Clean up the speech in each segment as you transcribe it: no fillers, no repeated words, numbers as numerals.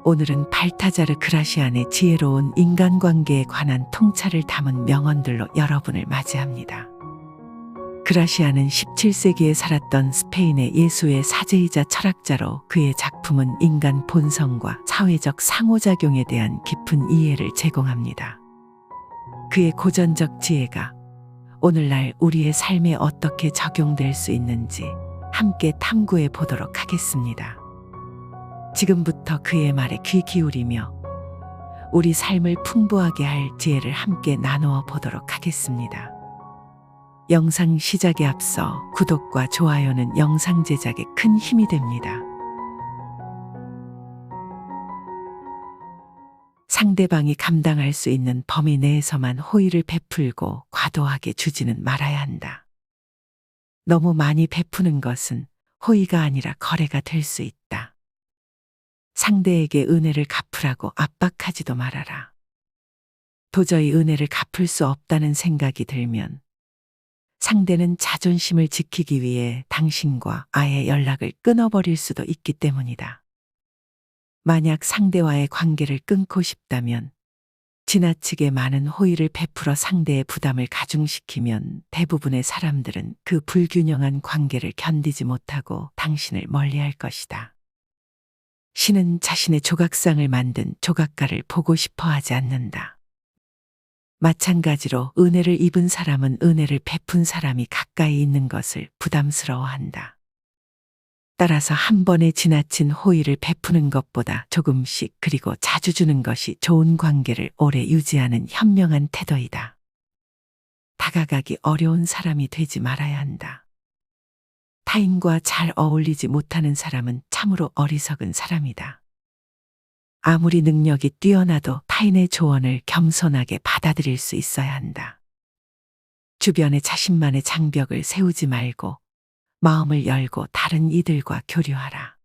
오늘은 발타자르 그라시안의 지혜로운 인간관계에 관한 통찰을 담은 명언들로 여러분을 맞이합니다. 그라시안은 17세기에 살았던 스페인의 예수의 사제이자 철학자로 그의 작품은 인간 본성과 사회적 상호작용에 대한 깊은 이해를 제공합니다. 그의 고전적 지혜가 오늘날 우리의 삶에 어떻게 적용될 수 있는지 함께 탐구해 보도록 하겠습니다. 지금부터 그의 말에 귀 기울이며 우리 삶을 풍부하게 할 지혜를 함께 나누어 보도록 하겠습니다. 영상 시작에 앞서 구독과 좋아요는 영상 제작에 큰 힘이 됩니다. 상대방이 감당할 수 있는 범위 내에서만 호의를 베풀고 과도하게 주지는 말아야 한다. 너무 많이 베푸는 것은 호의가 아니라 거래가 될 수 있다. 상대에게 은혜를 갚으라고 압박하지도 말아라. 도저히 은혜를 갚을 수 없다는 생각이 들면 상대는 자존심을 지키기 위해 당신과 아예 연락을 끊어버릴 수도 있기 때문이다. 만약 상대와의 관계를 끊고 싶다면 지나치게 많은 호의를 베풀어 상대의 부담을 가중시키면 대부분의 사람들은 그 불균형한 관계를 견디지 못하고 당신을 멀리할 것이다. 신은 자신의 조각상을 만든 조각가를 보고 싶어 하지 않는다. 마찬가지로 은혜를 입은 사람은 은혜를 베푼 사람이 가까이 있는 것을 부담스러워한다. 따라서 한 번에 지나친 호의를 베푸는 것보다 조금씩 그리고 자주 주는 것이 좋은 관계를 오래 유지하는 현명한 태도이다. 다가가기 어려운 사람이 되지 말아야 한다. 타인과 잘 어울리지 못하는 사람은 참으로 어리석은 사람이다. 아무리 능력이 뛰어나도 타인의 조언을 겸손하게 받아들일 수 있어야 한다. 주변에 자신만의 장벽을 세우지 말고 마음을 열고 다른 이들과 교류하라.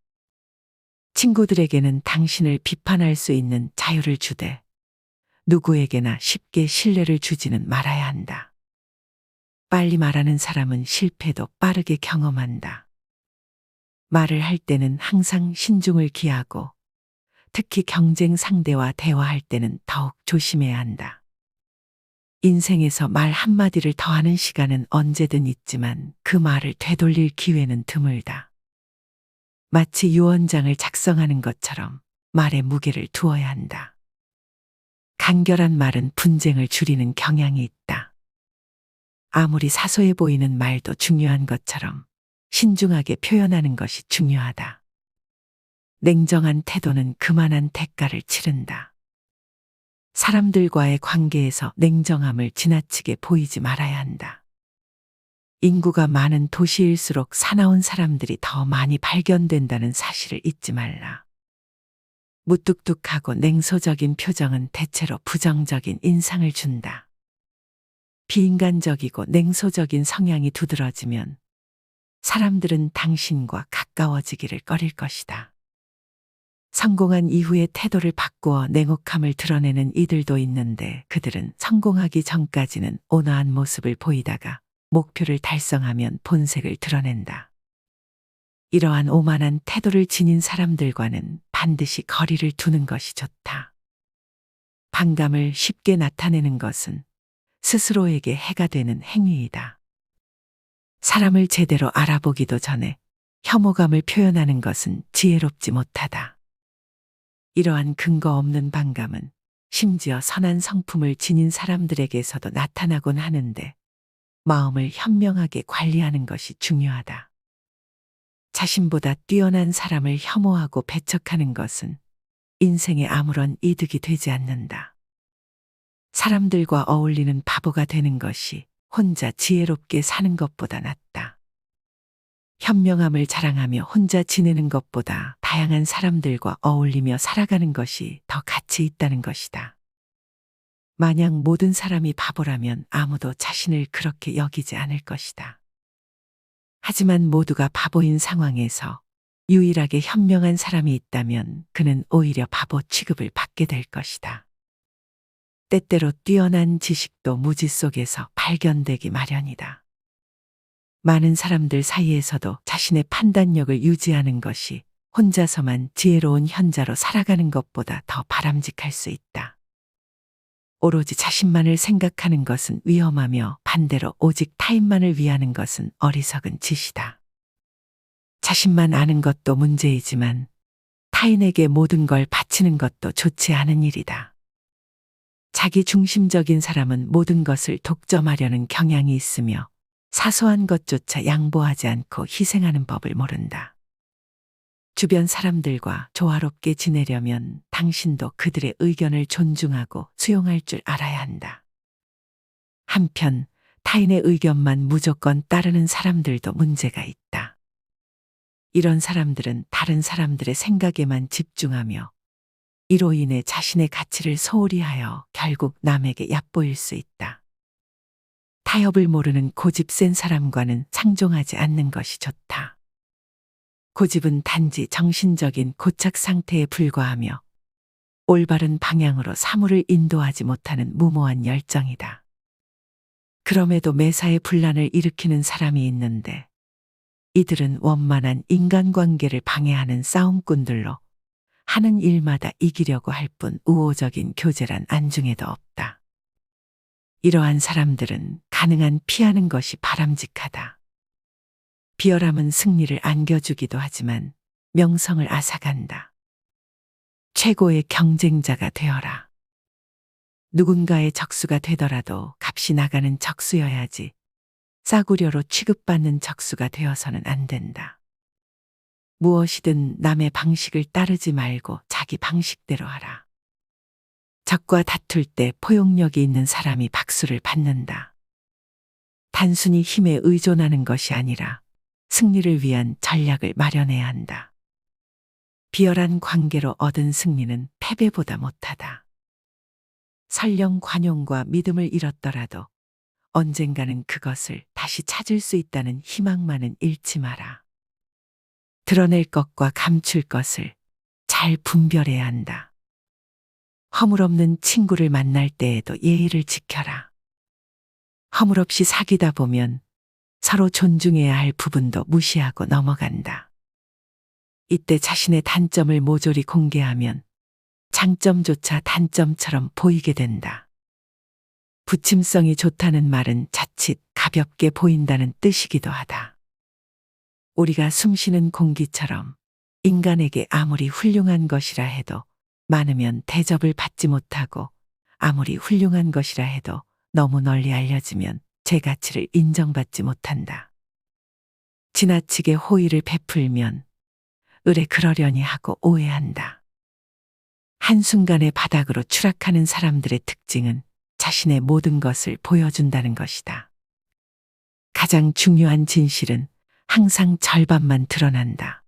친구들에게는 당신을 비판할 수 있는 자유를 주되 누구에게나 쉽게 신뢰를 주지는 말아야 한다. 빨리 말하는 사람은 실패도 빠르게 경험한다. 말을 할 때는 항상 신중을 기하고 특히 경쟁 상대와 대화할 때는 더욱 조심해야 한다. 인생에서 말 한마디를 더하는 시간은 언제든 있지만 그 말을 되돌릴 기회는 드물다. 마치 유언장을 작성하는 것처럼 말에 무게를 두어야 한다. 간결한 말은 분쟁을 줄이는 경향이 있다. 아무리 사소해 보이는 말도 중요한 것처럼 신중하게 표현하는 것이 중요하다. 냉정한 태도는 그만한 대가를 치른다. 사람들과의 관계에서 냉정함을 지나치게 보이지 말아야 한다. 인구가 많은 도시일수록 사나운 사람들이 더 많이 발견된다는 사실을 잊지 말라. 무뚝뚝하고 냉소적인 표정은 대체로 부정적인 인상을 준다. 비인간적이고 냉소적인 성향이 두드러지면 사람들은 당신과 가까워지기를 꺼릴 것이다. 성공한 이후의 태도를 바꾸어 냉혹함을 드러내는 이들도 있는데 그들은 성공하기 전까지는 온화한 모습을 보이다가 목표를 달성하면 본색을 드러낸다. 이러한 오만한 태도를 지닌 사람들과는 반드시 거리를 두는 것이 좋다. 반감을 쉽게 나타내는 것은 스스로에게 해가 되는 행위이다. 사람을 제대로 알아보기도 전에 혐오감을 표현하는 것은 지혜롭지 못하다. 이러한 근거 없는 반감은 심지어 선한 성품을 지닌 사람들에게서도 나타나곤 하는데 마음을 현명하게 관리하는 것이 중요하다. 자신보다 뛰어난 사람을 혐오하고 배척하는 것은 인생에 아무런 이득이 되지 않는다. 사람들과 어울리는 바보가 되는 것이 혼자 지혜롭게 사는 것보다 낫다. 현명함을 자랑하며 혼자 지내는 것보다 다양한 사람들과 어울리며 살아가는 것이 더 가치 있다는 것이다. 만약 모든 사람이 바보라면 아무도 자신을 그렇게 여기지 않을 것이다. 하지만 모두가 바보인 상황에서 유일하게 현명한 사람이 있다면 그는 오히려 바보 취급을 받게 될 것이다. 때때로 뛰어난 지식도 무지 속에서 발견되기 마련이다. 많은 사람들 사이에서도 자신의 판단력을 유지하는 것이 혼자서만 지혜로운 현자로 살아가는 것보다 더 바람직할 수 있다. 오로지 자신만을 생각하는 것은 위험하며 반대로 오직 타인만을 위하는 것은 어리석은 짓이다. 자신만 아는 것도 문제이지만 타인에게 모든 걸 바치는 것도 좋지 않은 일이다. 자기 중심적인 사람은 모든 것을 독점하려는 경향이 있으며 사소한 것조차 양보하지 않고 희생하는 법을 모른다. 주변 사람들과 조화롭게 지내려면 당신도 그들의 의견을 존중하고 수용할 줄 알아야 한다. 한편 타인의 의견만 무조건 따르는 사람들도 문제가 있다. 이런 사람들은 다른 사람들의 생각에만 집중하며 이로 인해 자신의 가치를 소홀히 하여 결국 남에게 얕보일 수 있다. 타협을 모르는 고집 센 사람과는 상종하지 않는 것이 좋다. 고집은 단지 정신적인 고착 상태에 불과하며 올바른 방향으로 사물을 인도하지 못하는 무모한 열정이다. 그럼에도 매사에 분란을 일으키는 사람이 있는데 이들은 원만한 인간관계를 방해하는 싸움꾼들로 하는 일마다 이기려고 할 뿐 우호적인 교제란 안중에도 없다. 이러한 사람들은 가능한 피하는 것이 바람직하다. 비열함은 승리를 안겨주기도 하지만 명성을 앗아간다. 최고의 경쟁자가 되어라. 누군가의 적수가 되더라도 값이 나가는 적수여야지 싸구려로 취급받는 적수가 되어서는 안 된다. 무엇이든 남의 방식을 따르지 말고 자기 방식대로 하라. 적과 다툴 때 포용력이 있는 사람이 박수를 받는다. 단순히 힘에 의존하는 것이 아니라 승리를 위한 전략을 마련해야 한다. 비열한 관계로 얻은 승리는 패배보다 못하다. 설령 관용과 믿음을 잃었더라도 언젠가는 그것을 다시 찾을 수 있다는 희망만은 잃지 마라. 드러낼 것과 감출 것을 잘 분별해야 한다. 허물없는 친구를 만날 때에도 예의를 지켜라. 허물없이 사귀다 보면 서로 존중해야 할 부분도 무시하고 넘어간다. 이때 자신의 단점을 모조리 공개하면 장점조차 단점처럼 보이게 된다. 부침성이 좋다는 말은 자칫 가볍게 보인다는 뜻이기도 하다. 우리가 숨쉬는 공기처럼 인간에게 아무리 훌륭한 것이라 해도 많으면 대접을 받지 못하고 아무리 훌륭한 것이라 해도 너무 널리 알려지면 제 가치를 인정받지 못한다. 지나치게 호의를 베풀면 의뢰 그러려니 하고 오해한다. 한순간에 바닥으로 추락하는 사람들의 특징은 자신의 모든 것을 보여준다는 것이다. 가장 중요한 진실은 항상 절반만 드러난다.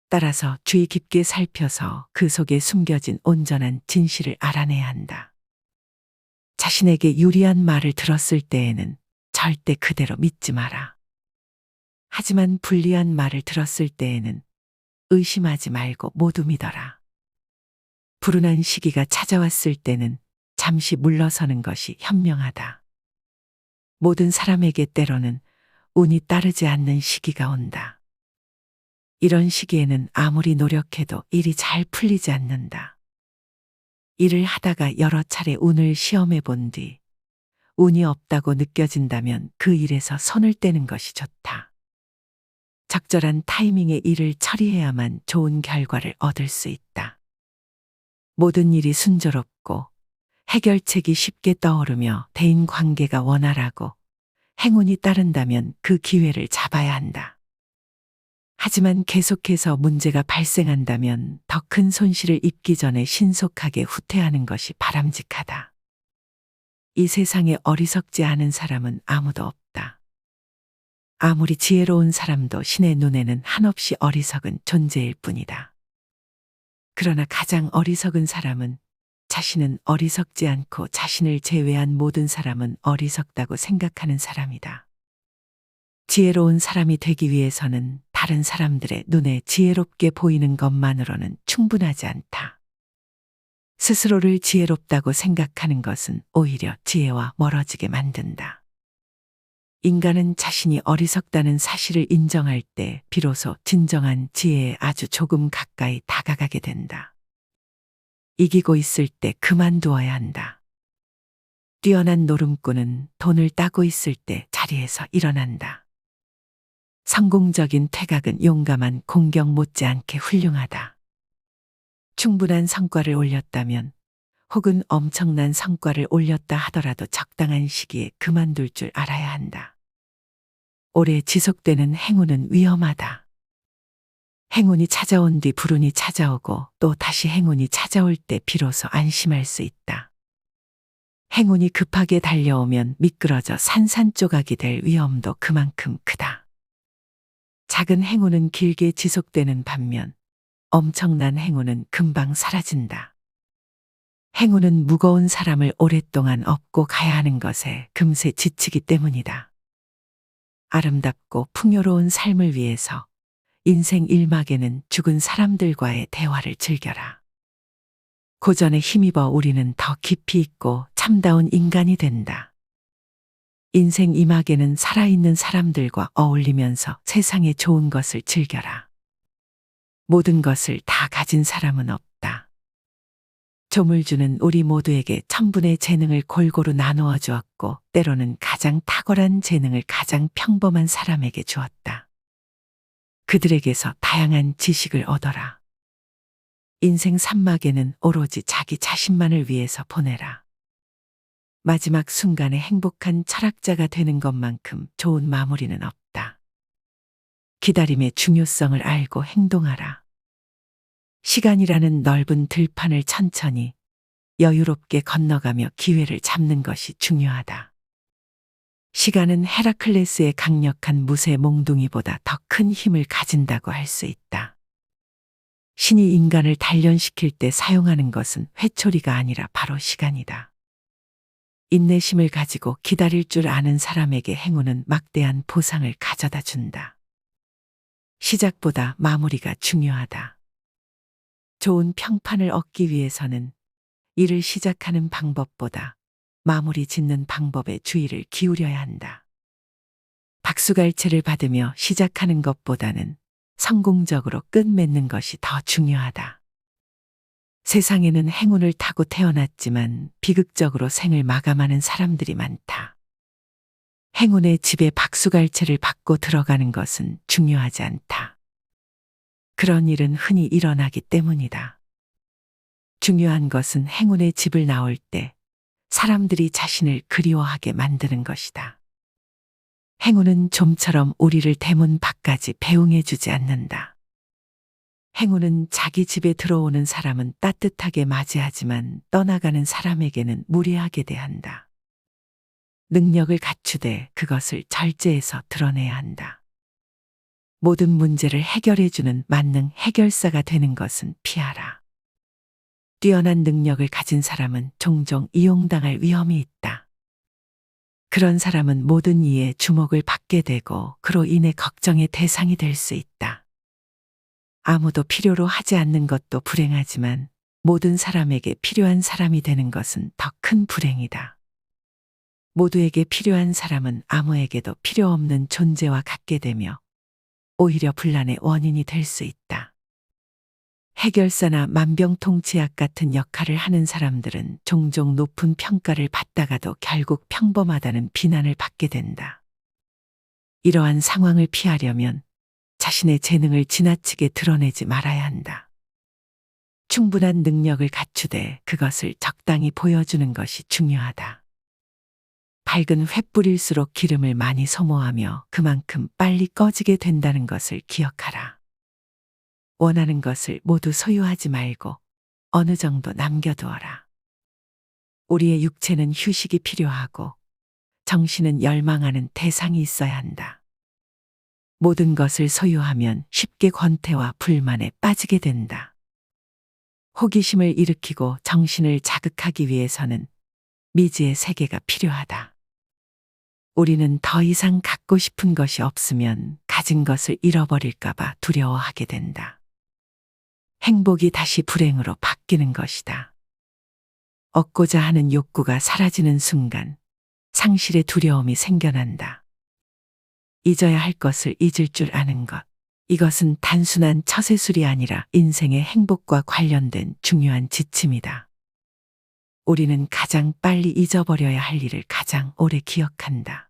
따라서 주의 깊게 살펴서 그 속에 숨겨진 온전한 진실을 알아내야 한다. 자신에게 유리한 말을 들었을 때에는 절대 그대로 믿지 마라. 하지만 불리한 말을 들었을 때에는 의심하지 말고 모두 믿어라. 불운한 시기가 찾아왔을 때는 잠시 물러서는 것이 현명하다. 모든 사람에게 때로는 운이 따르지 않는 시기가 온다. 이런 시기에는 아무리 노력해도 일이 잘 풀리지 않는다. 일을 하다가 여러 차례 운을 시험해 본 뒤 운이 없다고 느껴진다면 그 일에서 손을 떼는 것이 좋다. 적절한 타이밍에 일을 처리해야만 좋은 결과를 얻을 수 있다. 모든 일이 순조롭고 해결책이 쉽게 떠오르며 대인관계가 원활하고 행운이 따른다면 그 기회를 잡아야 한다. 하지만 계속해서 문제가 발생한다면 더 큰 손실을 입기 전에 신속하게 후퇴하는 것이 바람직하다. 이 세상에 어리석지 않은 사람은 아무도 없다. 아무리 지혜로운 사람도 신의 눈에는 한없이 어리석은 존재일 뿐이다. 그러나 가장 어리석은 사람은 자신은 어리석지 않고 자신을 제외한 모든 사람은 어리석다고 생각하는 사람이다. 지혜로운 사람이 되기 위해서는 다른 사람들의 눈에 지혜롭게 보이는 것만으로는 충분하지 않다. 스스로를 지혜롭다고 생각하는 것은 오히려 지혜와 멀어지게 만든다. 인간은 자신이 어리석다는 사실을 인정할 때 비로소 진정한 지혜에 아주 조금 가까이 다가가게 된다. 이기고 있을 때 그만두어야 한다. 뛰어난 노름꾼은 돈을 따고 있을 때 자리에서 일어난다. 성공적인 퇴각은 용감한 공격 못지않게 훌륭하다. 충분한 성과를 올렸다면 혹은 엄청난 성과를 올렸다 하더라도 적당한 시기에 그만둘 줄 알아야 한다. 오래 지속되는 행운은 위험하다. 행운이 찾아온 뒤 불운이 찾아오고 또 다시 행운이 찾아올 때 비로소 안심할 수 있다. 행운이 급하게 달려오면 미끄러져 산산조각이 될 위험도 그만큼 크다. 작은 행운은 길게 지속되는 반면 엄청난 행운은 금방 사라진다. 행운은 무거운 사람을 오랫동안 업고 가야 하는 것에 금세 지치기 때문이다. 아름답고 풍요로운 삶을 위해서 인생 일막에는 죽은 사람들과의 대화를 즐겨라. 고전에 힘입어 우리는 더 깊이 있고 참다운 인간이 된다. 인생 이막에는 살아있는 사람들과 어울리면서 세상의 좋은 것을 즐겨라. 모든 것을 다 가진 사람은 없다. 조물주는 우리 모두에게 천분의 재능을 골고루 나누어 주었고 때로는 가장 탁월한 재능을 가장 평범한 사람에게 주었다. 그들에게서 다양한 지식을 얻어라. 인생 산막에는 오로지 자기 자신만을 위해서 보내라. 마지막 순간에 행복한 철학자가 되는 것만큼 좋은 마무리는 없다. 기다림의 중요성을 알고 행동하라. 시간이라는 넓은 들판을 천천히 여유롭게 건너가며 기회를 잡는 것이 중요하다. 시간은 헤라클레스의 강력한 무쇠 몽둥이보다 더 큰 힘을 가진다고 할 수 있다. 신이 인간을 단련시킬 때 사용하는 것은 회초리가 아니라 바로 시간이다. 인내심을 가지고 기다릴 줄 아는 사람에게 행운은 막대한 보상을 가져다 준다. 시작보다 마무리가 중요하다. 좋은 평판을 얻기 위해서는 일을 시작하는 방법보다 마무리 짓는 방법에 주의를 기울여야 한다. 박수갈채를 받으며 시작하는 것보다는 성공적으로 끝맺는 것이 더 중요하다. 세상에는 행운을 타고 태어났지만 비극적으로 생을 마감하는 사람들이 많다. 행운의 집에 박수갈채를 받고 들어가는 것은 중요하지 않다. 그런 일은 흔히 일어나기 때문이다. 중요한 것은 행운의 집을 나올 때 사람들이 자신을 그리워하게 만드는 것이다. 행운은 좀처럼 우리를 대문 밖까지 배웅해 주지 않는다. 행운은 자기 집에 들어오는 사람은 따뜻하게 맞이하지만 떠나가는 사람에게는 무례하게 대한다. 능력을 갖추되 그것을 절제해서 드러내야 한다. 모든 문제를 해결해주는 만능 해결사가 되는 것은 피하라. 뛰어난 능력을 가진 사람은 종종 이용당할 위험이 있다. 그런 사람은 모든 이의 주목을 받게 되고 그로 인해 걱정의 대상이 될 수 있다. 아무도 필요로 하지 않는 것도 불행하지만 모든 사람에게 필요한 사람이 되는 것은 더 큰 불행이다. 모두에게 필요한 사람은 아무에게도 필요 없는 존재와 같게 되며 오히려 분란의 원인이 될 수 있다. 해결사나 만병통치약 같은 역할을 하는 사람들은 종종 높은 평가를 받다가도 결국 평범하다는 비난을 받게 된다. 이러한 상황을 피하려면 자신의 재능을 지나치게 드러내지 말아야 한다. 충분한 능력을 갖추되 그것을 적당히 보여주는 것이 중요하다. 밝은 횃불일수록 기름을 많이 소모하며 그만큼 빨리 꺼지게 된다는 것을 기억하라. 원하는 것을 모두 소유하지 말고 어느 정도 남겨두어라. 우리의 육체는 휴식이 필요하고 정신은 열망하는 대상이 있어야 한다. 모든 것을 소유하면 쉽게 권태와 불만에 빠지게 된다. 호기심을 일으키고 정신을 자극하기 위해서는 미지의 세계가 필요하다. 우리는 더 이상 갖고 싶은 것이 없으면 가진 것을 잃어버릴까봐 두려워하게 된다. 행복이 다시 불행으로 바뀌는 것이다. 얻고자 하는 욕구가 사라지는 순간 상실의 두려움이 생겨난다. 잊어야 할 것을 잊을 줄 아는 것. 이것은 단순한 처세술이 아니라 인생의 행복과 관련된 중요한 지침이다. 우리는 가장 빨리 잊어버려야 할 일을 가장 오래 기억한다.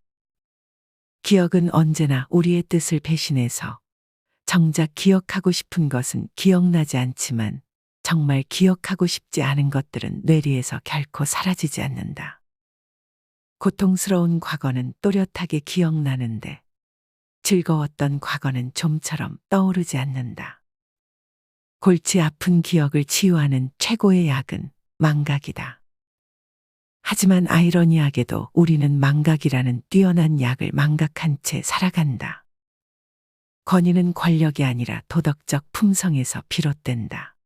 기억은 언제나 우리의 뜻을 배신해서 정작 기억하고 싶은 것은 기억나지 않지만 정말 기억하고 싶지 않은 것들은 뇌리에서 결코 사라지지 않는다. 고통스러운 과거는 또렷하게 기억나는데 즐거웠던 과거는 좀처럼 떠오르지 않는다. 골치 아픈 기억을 치유하는 최고의 약은 망각이다. 하지만 아이러니하게도 우리는 망각이라는 뛰어난 약을 망각한 채 살아간다. 권위는 권력이 아니라 도덕적 품성에서 비롯된다.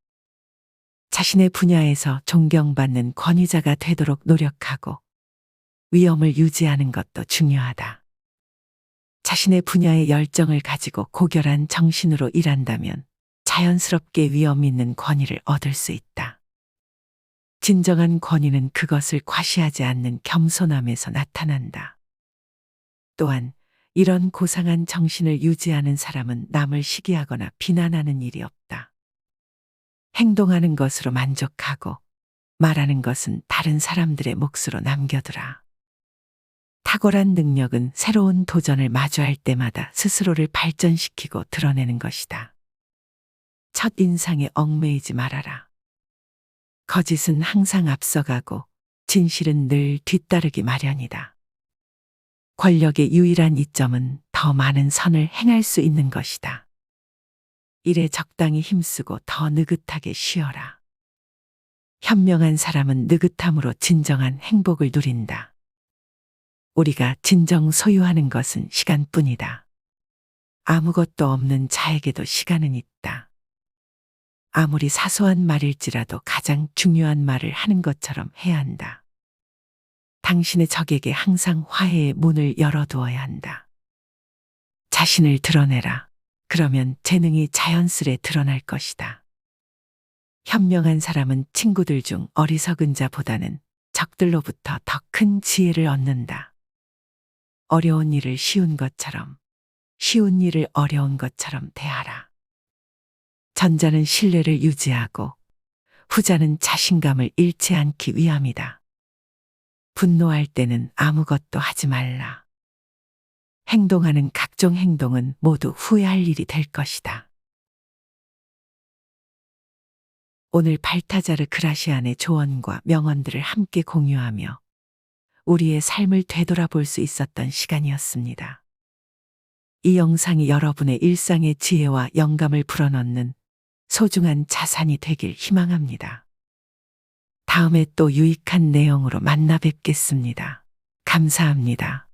자신의 분야에서 존경받는 권위자가 되도록 노력하고 위엄을 유지하는 것도 중요하다. 자신의 분야의 열정을 가지고 고결한 정신으로 일한다면 자연스럽게 위엄 있는 권위를 얻을 수 있다. 진정한 권위는 그것을 과시하지 않는 겸손함에서 나타난다. 또한 이런 고상한 정신을 유지하는 사람은 남을 시기하거나 비난하는 일이 없다. 행동하는 것으로 만족하고 말하는 것은 다른 사람들의 몫으로 남겨두라. 탁월한 능력은 새로운 도전을 마주할 때마다 스스로를 발전시키고 드러내는 것이다. 첫 인상에 얽매이지 말아라. 거짓은 항상 앞서가고 진실은 늘 뒤따르기 마련이다. 권력의 유일한 이점은 더 많은 선을 행할 수 있는 것이다. 일에 적당히 힘쓰고 더 느긋하게 쉬어라. 현명한 사람은 느긋함으로 진정한 행복을 누린다. 우리가 진정 소유하는 것은 시간뿐이다. 아무것도 없는 자에게도 시간은 있다. 아무리 사소한 말일지라도 가장 중요한 말을 하는 것처럼 해야 한다. 당신의 적에게 항상 화해의 문을 열어두어야 한다. 자신을 드러내라. 그러면 재능이 자연스레 드러날 것이다. 현명한 사람은 친구들 중 어리석은 자보다는 적들로부터 더 큰 지혜를 얻는다. 어려운 일을 쉬운 것처럼, 쉬운 일을 어려운 것처럼 대하라. 전자는 신뢰를 유지하고 후자는 자신감을 잃지 않기 위함이다. 분노할 때는 아무것도 하지 말라. 행동하는 각종 행동은 모두 후회할 일이 될 것이다. 오늘 발타자르 그라시안의 조언과 명언들을 함께 공유하며 우리의 삶을 되돌아볼 수 있었던 시간이었습니다. 이 영상이 여러분의 일상의 지혜와 영감을 불어넣는 소중한 자산이 되길 희망합니다. 다음에 또 유익한 내용으로 만나 뵙겠습니다. 감사합니다.